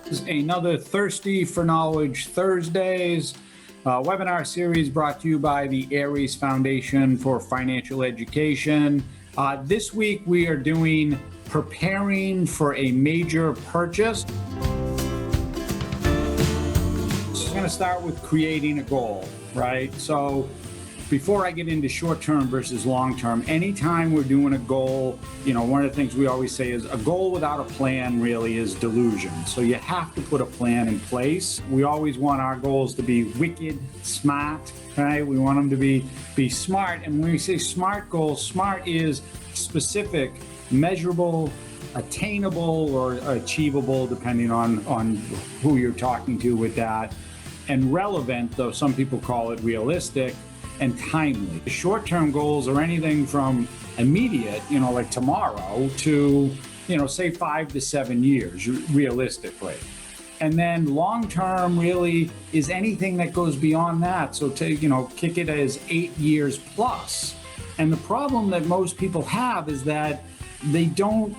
Another Thirsty for Knowledge Thursdays webinar series brought to you by the Ares Foundation for Financial Education. This week we are doing preparing for a major purchase. So I'm going to start with creating a goal, right? So before I get into short-term versus long-term, anytime we're doing a goal, one of the things we always say is a goal without a plan really is delusion. So you have to put a plan in place. We always want our goals to be wicked, smart, right? We want them to be smart. And when we say SMART goals, SMART is specific, measurable, attainable, or achievable, depending on who you're talking to with that, and relevant, though some people call it realistic, and timely. Short-term goals are anything from immediate, like tomorrow, to, say 5 to 7 years, realistically. And then long-term really is anything that goes beyond that. So to, kick it as 8 years plus. And the problem that most people have is that they don't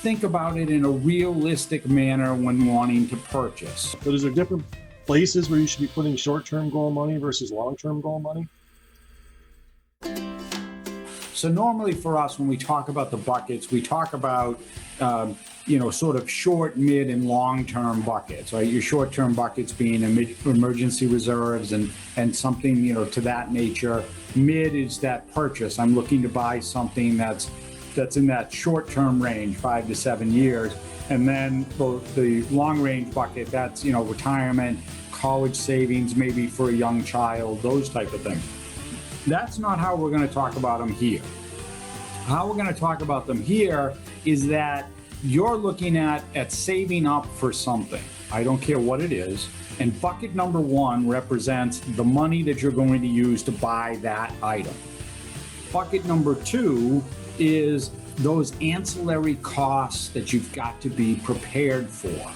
think about it in a realistic manner when wanting to purchase. So is there different places where you should be putting short-term goal money versus long-term goal money? So normally for us, when we talk about the buckets, we talk about, sort of short, mid, and long-term buckets, right? Your short-term buckets being emergency reserves and something, to that nature. Mid is that purchase. I'm looking to buy something that's in that short-term range, 5 to 7 years. And then the long-range bucket, that's, retirement, college savings, maybe for a young child, those type of things. That's not how we're going to talk about them here. How we're going to talk about them here is that you're looking at saving up for something. I don't care what it is. And bucket number 1 represents the money that you're going to use to buy that item. Bucket number 2 is those ancillary costs that you've got to be prepared for.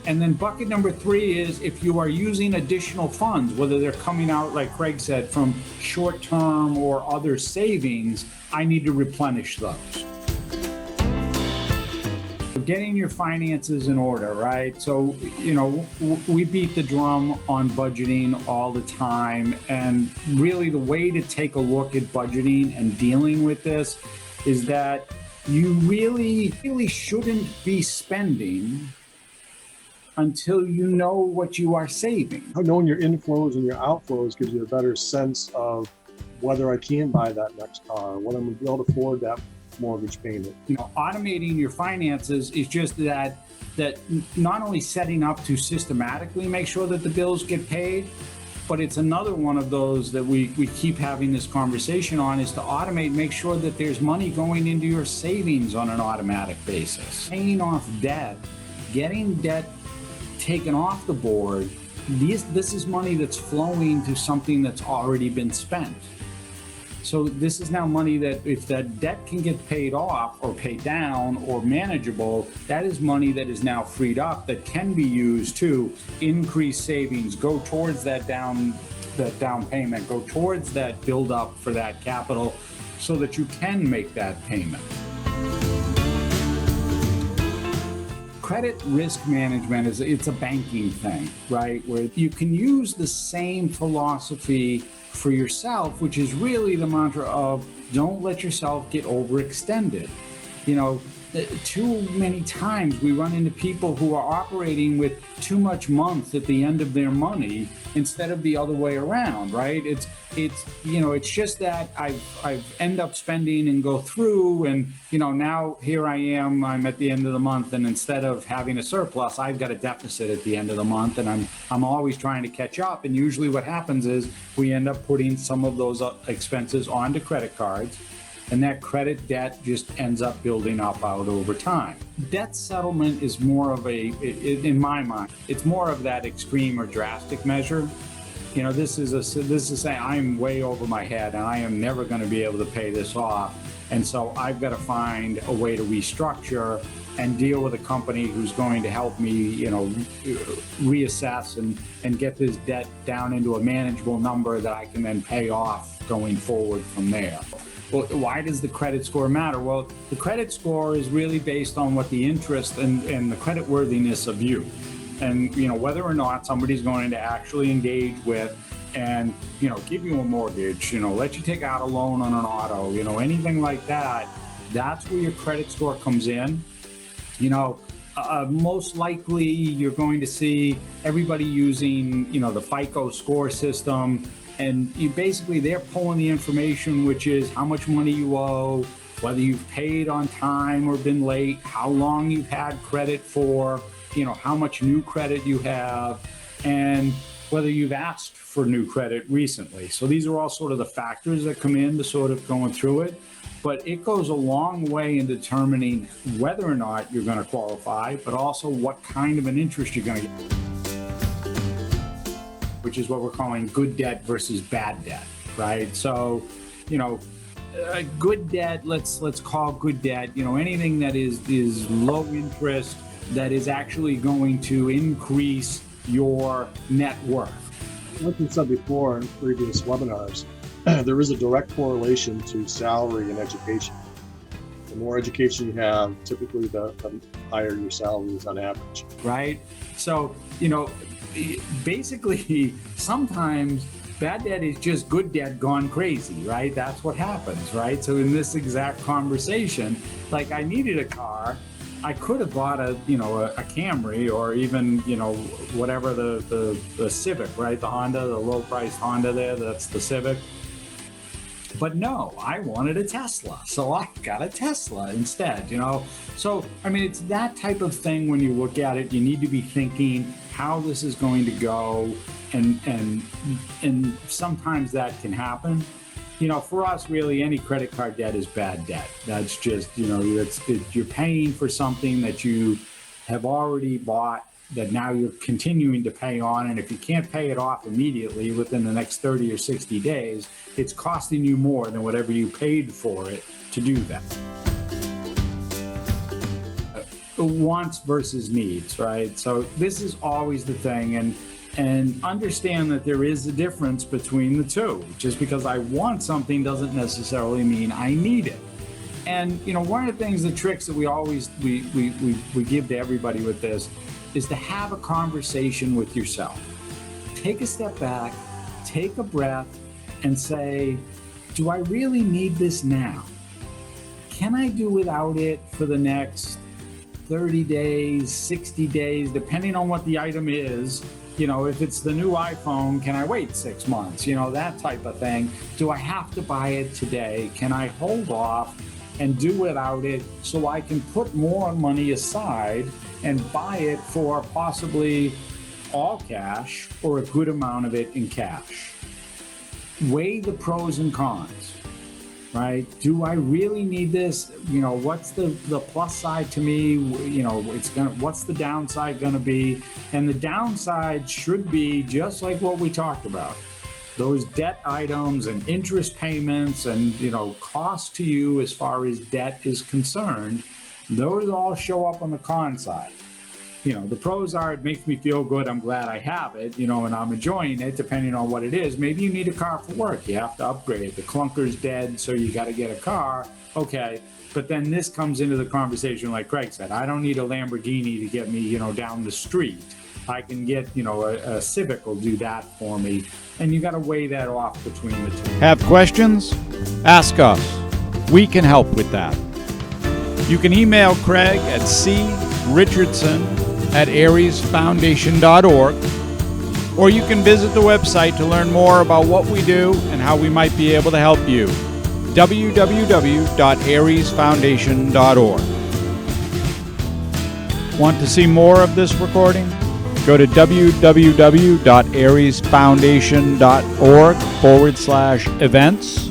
And then bucket number 3 is if you are using additional funds, whether they're coming out, like Craig said, from short-term or other savings, I need to replenish those. Getting your finances in order, right? So, we beat the drum on budgeting all the time. And really the way to take a look at budgeting and dealing with this is that you really shouldn't be spending until you know what you are saving. Knowing your inflows and your outflows gives you a better sense of whether I can buy that next car, whether I'm going to be able to afford that mortgage payment. Automating your finances is just that not only setting up to systematically make sure that the bills get paid, but it's another one of those that we keep having this conversation on, is to automate, make sure that there's money going into your savings on an automatic basis. Paying off debt, getting debt taken off the board, this is money that's flowing to something that's already been spent. So this is now money that if that debt can get paid off or paid down or manageable, that is money that is now freed up that can be used to increase savings, go towards that down payment, go towards that build up for that capital so that you can make that payment. Credit risk management it's a banking thing, right? Where you can use the same philosophy for yourself, which is really the mantra of don't let yourself get overextended. Too many times we run into people who are operating with too much month at the end of their money instead of the other way around, right? It's just that I've end up spending and go through and, now here I'm at the end of the month, and instead of having a surplus, I've got a deficit at the end of the month, and I'm always trying to catch up. And usually what happens is we end up putting some of those expenses onto credit cards, and that credit debt just ends up building up out over time. Debt settlement is more of in my mind, it's more of that extreme or drastic measure. This is saying I'm way over my head and I am never going to be able to pay this off. And so I've got to find a way to restructure and deal with a company who's going to help me, reassess and get this debt down into a manageable number that I can then pay off going forward from there. well, why does the credit score matter? Well, the credit score is really based on what the interest and the credit worthiness of you, and whether or not somebody's going to actually engage with and give you a mortgage, let you take out a loan on an auto, anything like that. That's where your credit score comes in. Most likely you're going to see everybody using the FICO score system, and they're pulling the information, which is how much money you owe, whether you've paid on time or been late, how long you've had credit for, how much new credit you have, and whether you've asked for new credit recently. So these are all sort of the factors that come into sort of going through it. But it goes a long way in determining whether or not you're going to qualify, but also what kind of an interest you're going to get, which is what we're calling good debt versus bad debt, right? So, good debt, let's call good debt, anything that is low interest, that is actually going to increase your net worth. Like we said before in previous webinars, there is a direct correlation to salary and education. The more education you have, typically the higher your salary is on average. Right? So, basically, sometimes bad debt is just good debt gone crazy, right? That's what happens, right? So in this exact conversation, like I needed a car, I could have bought a Camry or even, whatever the Civic, right? The Honda, the low priced Honda there, that's the Civic. But no, I wanted a Tesla, so I got a Tesla instead, So, it's that type of thing when you look at it. You need to be thinking how this is going to go, and sometimes that can happen. For us, really, any credit card debt is bad debt. That's just, you're paying for something that you have already bought that now you're continuing to pay on. And if you can't pay it off immediately within the next 30 or 60 days, it's costing you more than whatever you paid for it to do that. Wants versus needs, right? So this is always the thing. And understand that there is a difference between the two. Just because I want something doesn't necessarily mean I need it. And one of the things, the tricks that we always we give to everybody with this is to have a conversation with yourself. Take a step back, take a breath, and say, do I really need this now? Can I do without it for the next 30 days, 60 days, depending on what the item is? If it's the new iPhone, can I wait 6 months? That type of thing. Do I have to buy it today? Can I hold off and do without it so I can put more money aside and buy it for possibly all cash or a good amount of it in cash? Weigh the pros and cons, right? Do I really need this? What's the plus side to me? What's the downside gonna be? And the downside should be just like what we talked about. Those debt items and interest payments and, cost to you as far as debt is concerned, those all show up on the con side. The pros are, it makes me feel good, I'm glad I have it, and I'm enjoying it, depending on what it is. Maybe you need a car for work, you have to upgrade. The clunker's dead, so you got to get a car. Okay, but then this comes into the conversation, like Craig said, I don't need a Lamborghini to get me, down the street. I can get, a Civic will do that for me. And you got to weigh that off between the two. Have questions? Ask us. We can help with that. You can email Craig at crichardson@aresfoundation.org, or you can visit the website to learn more about what we do and how we might be able to help you. www.aresfoundation.org. Want to see more of this recording? Go to www.aresfoundation.org/events.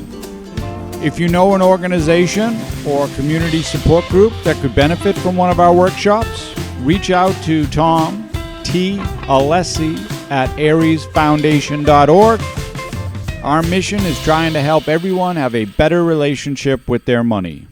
If you know an organization or community support group that could benefit from one of our workshops, reach out to Tom T. Alessi at aresfoundation.org. Our mission is trying to help everyone have a better relationship with their money.